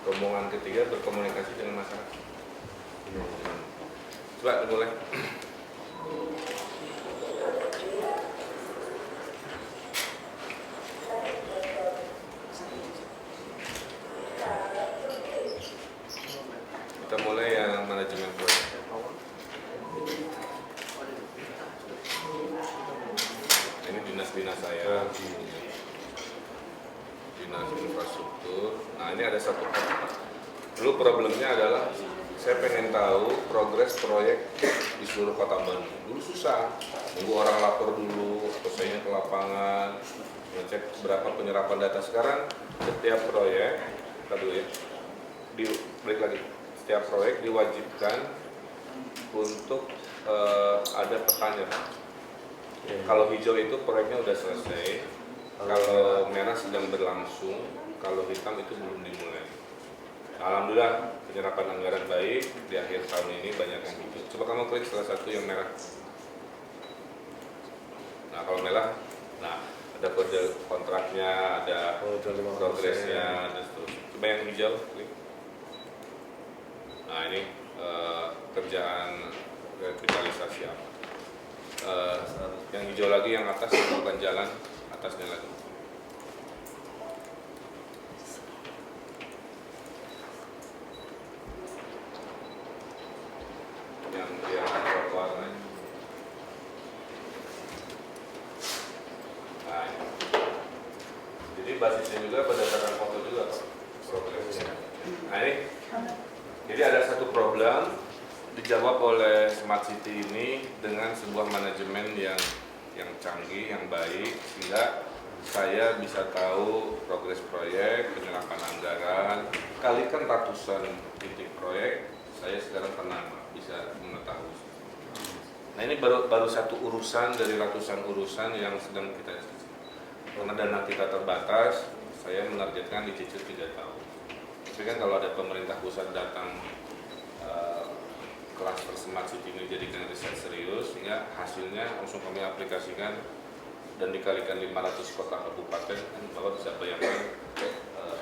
Rombongan ketiga berkomunikasi dengan masyarakat. Coba mulai. Kita mulai yang manajemen proyek. Ini dinas-dinas saya. Dinas infrastruktur. Nah, ini ada satu dulu problemnya adalah saya pengen tahu progres proyek di seluruh kota Bandung. Dulu susah, nunggu orang lapor dulu, atau saya ke lapangan, ngecek berapa penyerapan data. Sekarang setiap proyek, kita dulu ya, balik lagi, setiap proyek diwajibkan untuk ada petanya. Kalau hijau itu proyeknya udah selesai, kalau merah sedang berlangsung, kalau hitam itu belum dimulai. Alhamdulillah penyerapan anggaran baik, di akhir tahun ini banyak yang hijau. Coba kamu klik salah satu yang merah. Nah kalau merah, nah ada kode kontraknya, ada progresnya, dan seterusnya. Coba yang hijau, klik. Nah ini kerjaan revitalisasi apa? Yang hijau lagi yang atas, bukan jalan, atasnya lagi. Yang trotoarnya. Nah, jadi basisnya juga berdasarkan foto juga progresnya. Nah ini, jadi ada satu problem dijawab oleh Smart City ini dengan sebuah manajemen yang canggih, yang baik, sehingga saya bisa tahu progres proyek, penyerapan anggaran, kalikan ratusan titik proyek, saya sekarang tenang, bisa mengetahui. Nah ini baru satu urusan dari ratusan urusan yang sedang kita diskusi. Karena dana kita terbatas, saya menargetkan dicicil 3 tahun. Tapi kan kalau ada pemerintah pusat datang klaster Smart City ini jadikan riset serius, sehingga hasilnya langsung kami aplikasikan dan dikalikan 500 kota kabupaten, kan Bapak bisa bayangkan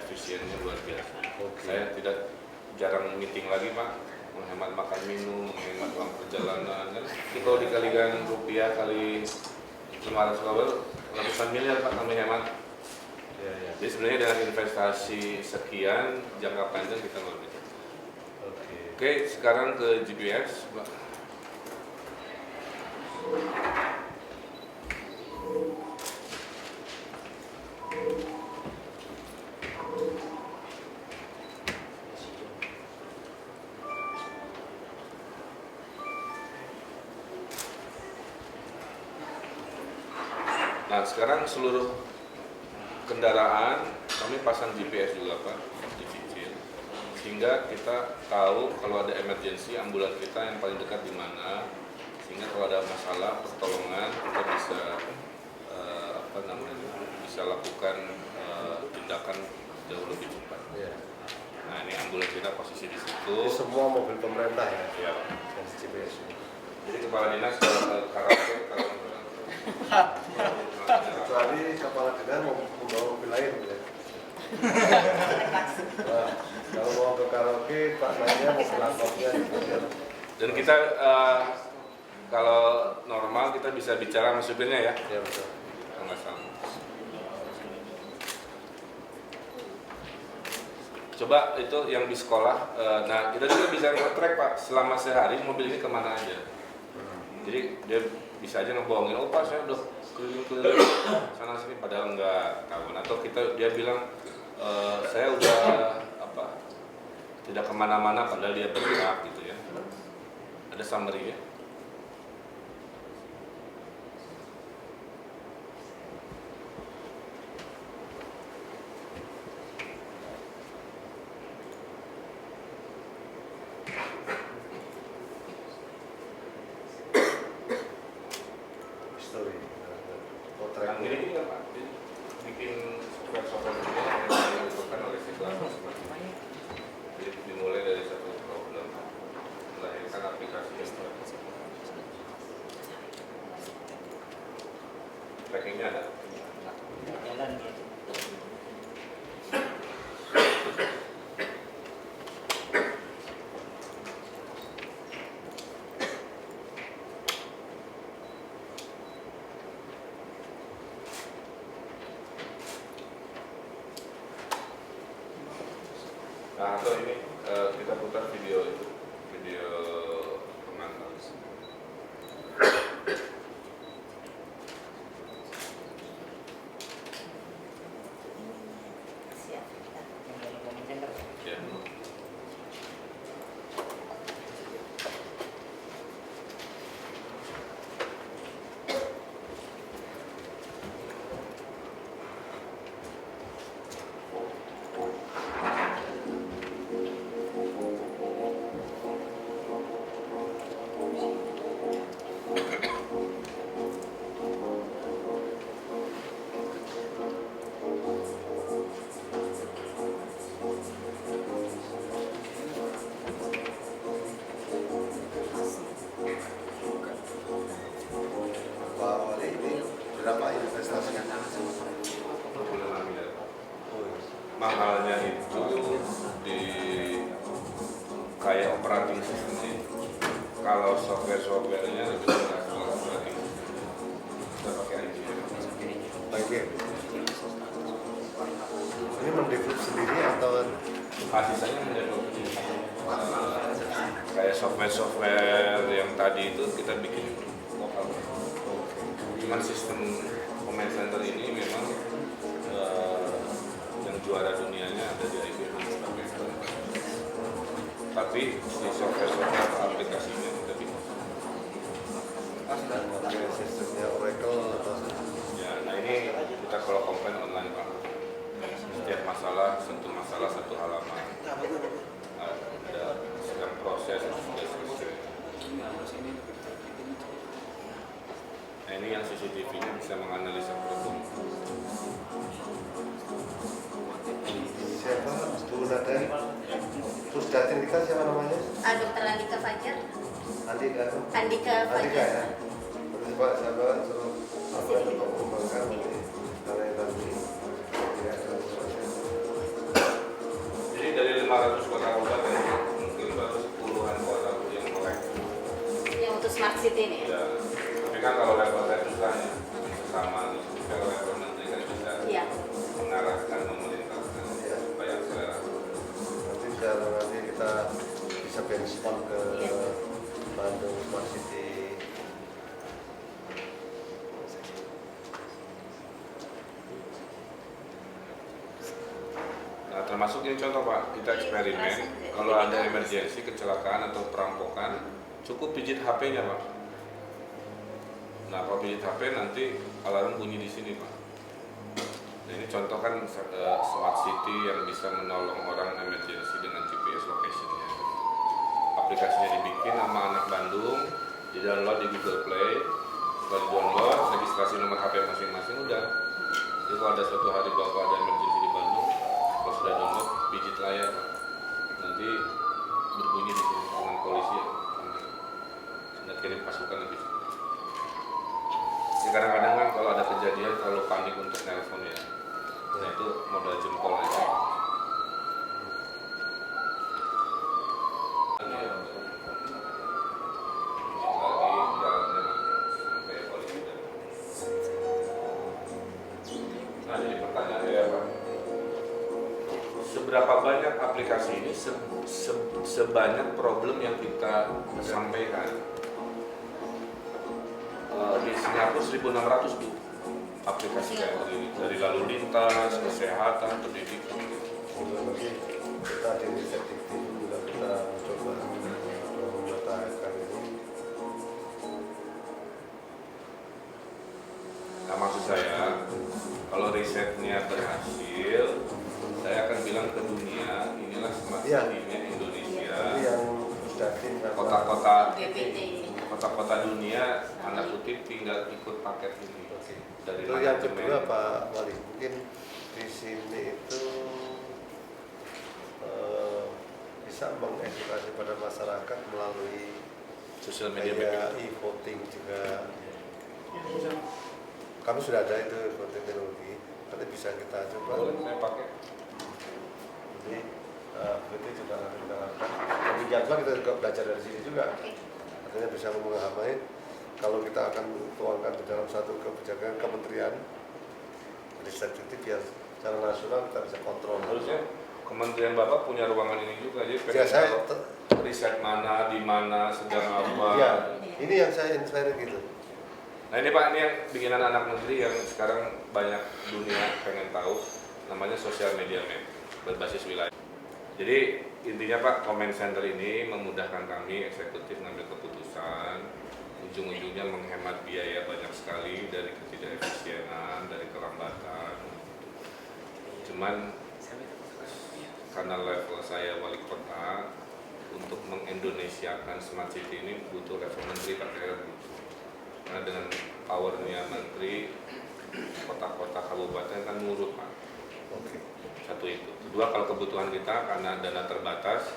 efisiennya luar biasa. Saya tidak jarang meeting lagi Pak, menghemat makan minum, menghemat uang perjalanan, kan? Jadi kalau dikalikan rupiah kali 500 kali, ratusan miliar Pak kami hemat. Jadi sebenarnya dengan investasi sekian, jangka panjang kita luar biasa. Oke, sekarang ke GPS, Pak. Nah, sekarang seluruh kendaraan kami pasang GPS juga Pak, dicicil, sehingga kita tahu kalau ada emergensi ambulan kita yang paling dekat di mana, sehingga kalau ada masalah pertolongan kita bisa bisa lakukan tindakan jauh lebih cepat. Nah ini ambulan kita posisi di situ. Ini semua mobil pemerintah ya? Iya. Yang GPS. Jadi kepala dinas kalau karaoke kalau kecuali kepala dinas mau membawa mobil lain ya. Nah, kalau mau ke karaoke Pak nanya mobil angkotnya gitu. Dan kita kalau normal kita bisa bicara sama supirnya ya. Iya betul. Nggak salah. Coba itu yang di sekolah. Nah kita juga bisa nge-track Pak selama sehari mobil ini kemana aja. Jadi dia bisa aja ngebohongin, oh Pak saya udah keliling-keliling sana sini padahal nggak tahu. Atau dia bilang saya udah tidak kemana-mana padahal dia bergerak gitu ya. Ada summary ya. History. Yang ini kan Pak, bikin software Nah, atau ini kita putar video itu, video pengantar. Siap. Ya. Pak Wali, ini berapa investasinya? 26 miliar. Oh, Mahalnya itu di kayak operating system sih. Kalau software-softwarenya lebih murah kalau operating system. Kita pakai IBM. baik ya. Ini mendevelop sendiri atau Sisanya mendevelop kayak software-software yang tadi itu kita bikin lokal. Cuman sistem command center ini memang yang juara dunianya ada di IBM. Tapi di software-software atau aplikasinya kita bikin. pakai sistemnya Oracle atau Ya, nah ini kita kalau komplain online Pak. Setiap masalah, satu halaman. Ada sedang proses sudah selesai. Nah ini yang CCTV-nya bisa menganalisa problem. siapa? Bu Naden, Pusdatin kita siapa namanya? Dr. Andika Fajar. Andika. Andika Andika Fajar. ya. Terus Pak sahabat suruh apa itu mengembangkan ini karena tadi tidak ada proses. Jadi dari 500 kota kabupaten mungkin baru 10-an kota yang melek. Yang untuk smart city ini ya? Ya, tapi kan kalau level saya susah ya, sama nih. Kalau level menteri kan bisa Iya. mengarahkan, memerintahkan supaya akselerasi. Nanti kita bisa benchmark ke Bandung Smart City. Nah, termasuk ini contoh Pak, kita eksperimen. Kalau ada emergensi, kecelakaan atau perampokan, cukup pijit HP-nya Pak. Nah, kalau pijit HP nanti alarm bunyi di sini Pak. Nah, ini contoh kan smart city yang bisa menolong orang emergensi dengan GPS location-nya. Aplikasinya dibikin sama anak Bandung, di-download di Google Play, setelah di-download, registrasi nomor HP masing-masing udah. Jadi kalau ada suatu hari Bapak ada emergensi di Bandung, kalau sudah download, pijit layar, nanti berbunyi di sini dengan polisi ya, sudah kirim pasukan lebih. Ya, kadang-kadang kan kalau ada kejadian, kalau panik untuk nelpon ya, nah itu modal jempol aja. Nah, jadi pertanyaan saya Pak, seberapa banyak aplikasi ini sebanyak problem yang kita sampaikan? Di Singapura 1.600 Bu aplikasi kayak begini, dari lalu lintas, kesehatan, pendidikan. Lagi kita di riset dikti juga kita coba memetakan ini. Nah maksud saya, kalau risetnya berhasil, saya akan bilang ke dunia, inilah smart Iya. city-nya Indonesia. Tapi yang Pusdatin Kota-kota BPT. kota-kota dunia, tanda kutip tinggal ikut paket ini dari itu yang manajemen. kedua Pak Wali, mungkin di sini itu bisa mengedukasi pada masyarakat melalui Sosial media kayak e-voting juga. Kami sudah ada itu voting teknologi, nanti bisa kita coba. boleh saya pakai. Jadi itu juga nanti kita lakukan. Tapi jadwal kita juga belajar dari sini juga. Oke. Artinya bisa memahami kalau kita akan tuangkan di dalam satu kebijakan kementerian riset itu biar secara nasional kita bisa kontrol. Harusnya Kementerian Bapak punya ruangan ini juga, jadi Ya, pengen saya tahu riset mana, di mana, sedang apa. ya, ini yang saya inspire gitu. Nah ini Pak, ini yang bikinan anak menteri yang sekarang banyak dunia pengen tahu, namanya social media map berbasis wilayah. Jadi intinya Pak, comment center ini memudahkan kami eksekutif ngambil keputusan, ujung-ujungnya menghemat biaya banyak sekali dari ketidakefisienan, dari kelambatan. Cuman karena level saya wali kota, untuk mengindonesiakan smart city ini butuh level menteri Pak Heru. Karena dengan powernya menteri, kota-kota kabupaten kan nurut Pak. Oke. Satu itu. Kedua, kalau kebutuhan kita karena dana terbatas,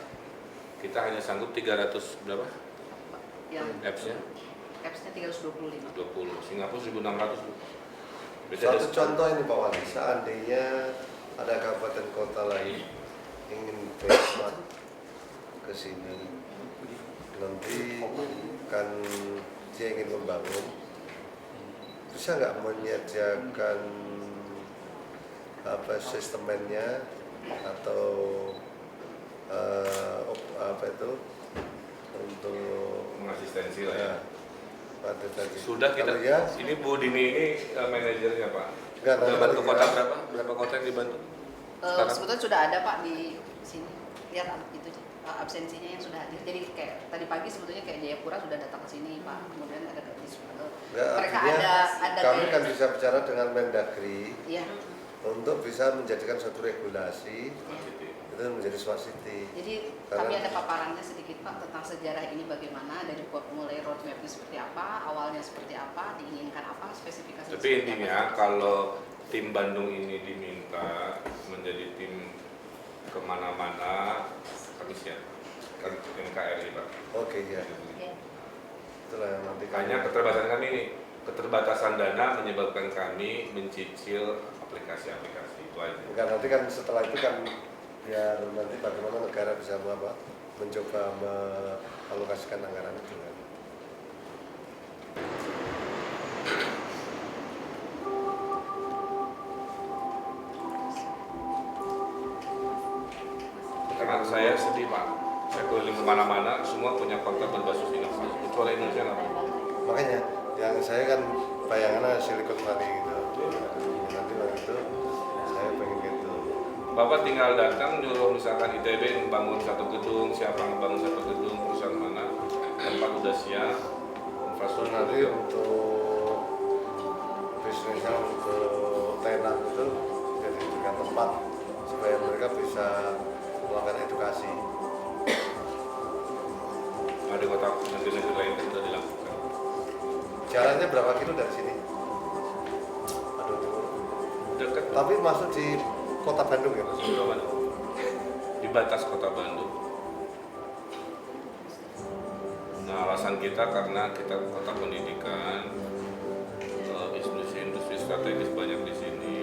kita hanya sanggup 300 berapa? Yang Apps-nya? apps-nya 325. 20. Singapura 1.600. Beda Satu dari- contoh ini Pak Wali, seandainya ada kabupaten kota lain ingin investment ke sini, nanti kan dia ingin membangun, bisa nggak menyediakan apa sistemennya atau apa itu untuk mengasistensi lah ya. pada tadi. Sudah kita, Kalau ya, ini Bu Dini ini manajernya Pak. Enggak, Sudah nanti bantu kalau kota ya. berapa? Berapa kota yang dibantu? Sekarang? Sebetulnya sudah ada Pak di sini. Lihat itu absensinya yang sudah hadir. Jadi kayak tadi pagi sebetulnya kayak Jayapura sudah datang ke sini Pak. Kemudian ada enggak, mereka artinya ada kami kayak- kan bisa bicara dengan Mendagri Iya. untuk bisa menjadikan suatu regulasi Iya. itu menjadi smart city. Jadi Karena- kami ada paparannya sedikit Pak tentang sejarah ini bagaimana dari mulai roadmapnya seperti apa, awalnya seperti apa, diinginkan apa, spesifikasi. Tapi intinya kalau tim Bandung ini diminta menjadi tim kemana-mana, kami siap. Kan NKRI Pak. Oke ya, Ya. itulah yang nanti Hanya keterbatasan kami ini, keterbatasan dana menyebabkan kami mencicil aplikasi-aplikasi itu aja. enggak, nanti kan setelah itu kan biar nanti bagaimana negara bisa mencoba mengalokasikan anggaran itu kan. Karena saya sedih Pak, saya keliling kemana-mana, semua punya kota berbasis inovasi, kecuali Indonesia nggak punya. Makanya yang saya kan bayangannya Silicon Valley gitu. Nanti waktu itu saya pengen gitu. Bapak tinggal datang nyuruh misalkan ITB membangun satu gedung, siapa membangun satu gedung, perusahaan mana, tempat udah siap, infrastruktur Nanti udah. untuk bisnisnya untuk tenan itu jadi juga tempat supaya mereka bisa melakukan edukasi. Nah, di kota negeri-negeri lain kan sudah dilakukan. Jaraknya berapa kilo dari sini? Aduh, timur. Dekat Tapi masuk di kota Bandung ya Mas? Kota Bandung. Di batas kota Bandung. Nah, alasan kita karena kita kota pendidikan, industri strategis banyak di sini.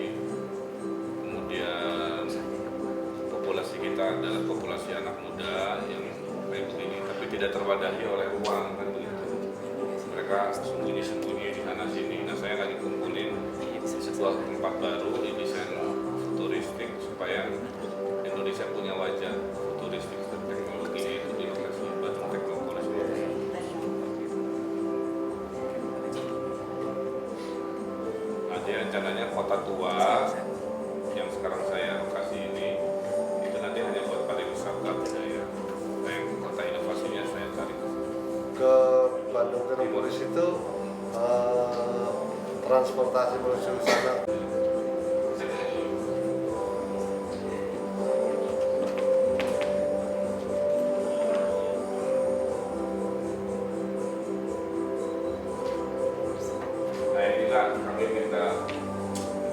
Kemudian populasi kita adalah populasi anak muda yang kayak begini, tapi tidak terwadahi oleh ruang kan begitu. Mereka sembunyi-sembunyi di sana sini. Nah, saya lagi kumpulin sebuah tempat baru di desain futuristik supaya Indonesia punya wajah futuristik dan teknologinya itu di lokasi Bandung Teknopolis. Nah, jadi rencananya kota tua yang sekarang saya lokasi ini itu nanti hanya buat pariwisata budaya. Nah, yang kota inovasinya saya tarik. Ke Bandung Teknopolis itu transportasi menuju sana. Nah, inilah kami minta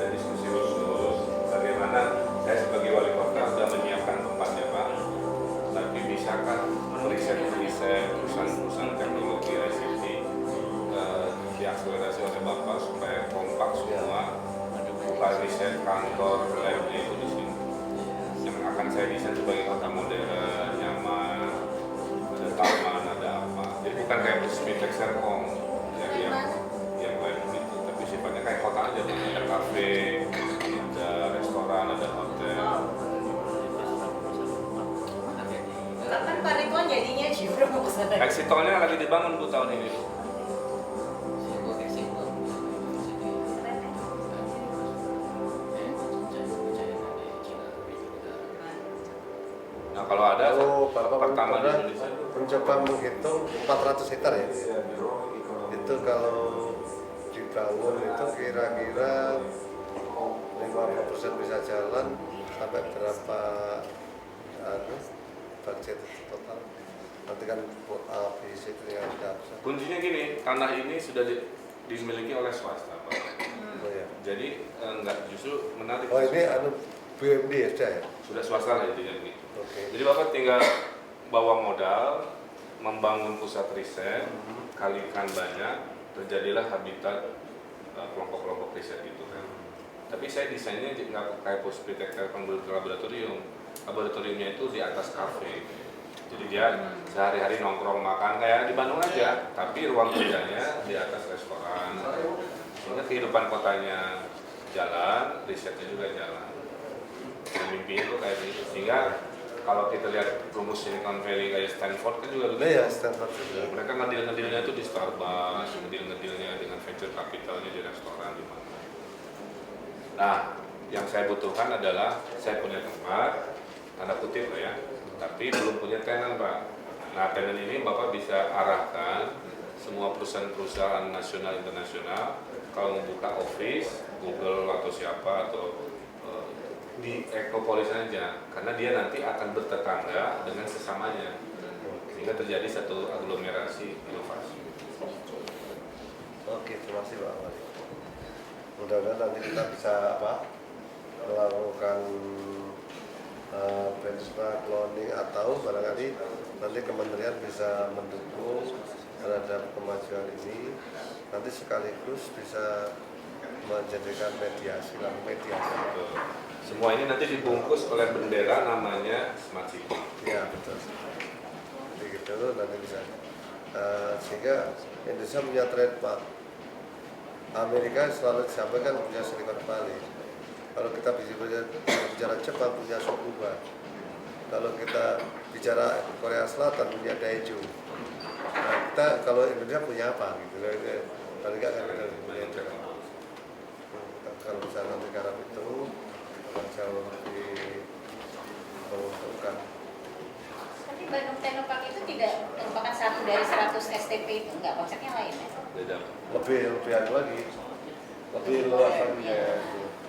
diskusi khusus bagaimana saya sebagai wali kota sudah menyiapkan tempatnya Pak, tapi bisakah riset-riset perusahaan-perusahaan teknologi ICT diakselerasi oleh Bapak supaya kompak semua, bukan riset kantor labnya itu di sini yang akan saya desain sebagai kota modern, nyaman, ada taman, ada apa, jadi bukan kayak Spintek Serpong yang lain gitu, tapi sifatnya kayak kota aja, ada kafe, ada restoran, ada hotel. bangun Bu tahun ini. Nah kalau ada Kalau Bapak pertama di pernah Indonesia. mencoba menghitung 400 hektar ya, itu kalau dibangun itu kira-kira 50% bisa jalan, sampai berapa budget total? Nanti kan habis itu yang tidak bisa. Kuncinya gini, tanah ini sudah dimiliki oleh swasta Pak. Oh ya. Jadi enggak, justru menarik. Oh ini BUMD ya sudah ya? Sudah swasta lah intinya gitu. Oke. Jadi Bapak tinggal bawa modal, membangun pusat riset, kalikan banyak, terjadilah habitat kelompok-kelompok riset itu kan. Tapi saya desainnya nggak kayak Puspitektel laboratorium. Laboratoriumnya itu di atas kafe. Jadi dia sehari-hari nongkrong makan kayak di Bandung aja, tapi ruang kerjanya di atas restoran. Sehingga kehidupan kotanya jalan, risetnya juga jalan. Dan mimpinya tuh kayak gitu. Sehingga kalau kita lihat rumus Silicon Valley kayak Stanford kan juga begitu. Ya, Stanford juga. Mereka ngedil-ngedilnya itu di Starbucks, ngedil-ngedilnya dengan venture capitalnya di restoran di mana. Nah, yang saya butuhkan adalah saya punya tempat, tanda kutip lah ya, tapi belum punya tenan Pak. Nah, tenan ini Bapak bisa arahkan semua perusahaan-perusahaan nasional internasional kalau membuka office, Google atau siapa atau di Ekopolis aja, karena dia nanti akan bertetangga dengan sesamanya, sehingga terjadi satu aglomerasi inovasi. Oke, terima kasih Pak Wali. Mudah-mudahan nanti kita bisa melakukan benchmark cloning atau barangkali nanti kementerian bisa mendukung terhadap kemajuan ini, nanti sekaligus bisa menjadikan mediasi. Semua ini nanti dibungkus oleh bendera namanya Smart City. Ya betul. Jadi gitu nanti bisa. Sehingga Indonesia punya trademark. Amerika selalu disampaikan punya Silicon Valley. Kalau kita bicara Jepang punya Tsukuba. Kalau kita bicara Korea Selatan punya Daejeon. Nah, kita kalau Indonesia punya apa gitu? Kalau enggak kan kita punya itu. Kalau misalnya nanti garap itu jauh lebih menguntungkan. Tapi Bandung Technopark itu tidak merupakan satu dari 100 STP itu, enggak, konsepnya lain ya? Beda. Lebih lagi, lebih luas lagi ya.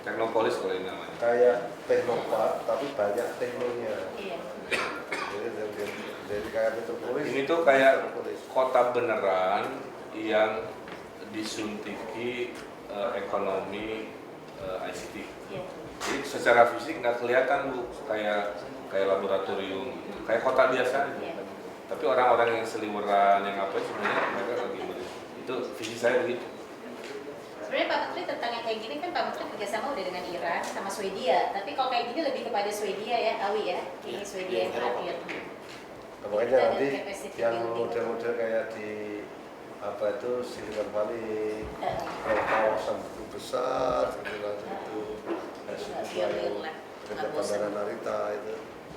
Teknopolis kalau ini namanya. Kayak Teknopark tapi banyak teknonya. Iya. Jadi kayak metropolis. Ini tuh kayak kota beneran yang disuntiki ekonomi ICT. Iya. Jadi secara fisik nggak kelihatan Bu, kayak laboratorium, kayak kota biasa aja. Iya. Tapi orang-orang yang seliweran, yang apa sebenarnya mereka lagi begitu. Itu visi saya begitu. Sebenarnya Pak Menteri tentang yang kayak gini kan Pak Menteri kerjasama udah dengan Iran sama Swedia. Tapi kalau kayak gini lebih kepada Swedia ya, Awi ya. Ini Swedia yang terakhir. Makanya Kita nanti ada capacity yang building. model-model kayak di Silicon Valley, kawasan itu besar, itu Pionir lah. kerja Bandara Narita itu.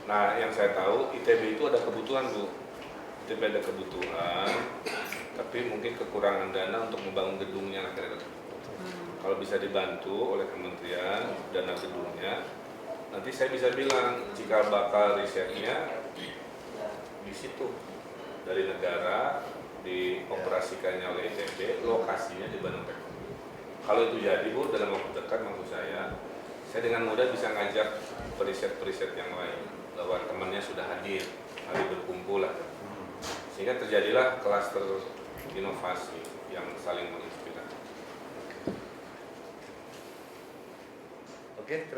Nah, yang saya tahu ITB itu ada kebutuhan Bu. ITB ada kebutuhan, tapi mungkin kekurangan dana untuk membangun gedungnya akhirnya. Kalau bisa dibantu oleh kementerian dana gedungnya, nanti saya bisa bilang jika bakal risetnya di situ dari negara dioperasikannya oleh ITB, lokasinya di Bandung Technopark. Kalau itu jadi Bu, dalam waktu dekat maksud saya dengan mudah bisa ngajak periset-periset yang lain bahwa temannya sudah hadir, mari berkumpul lah. Sehingga terjadilah klaster inovasi yang saling menginspirasi. Oke, terima kasih.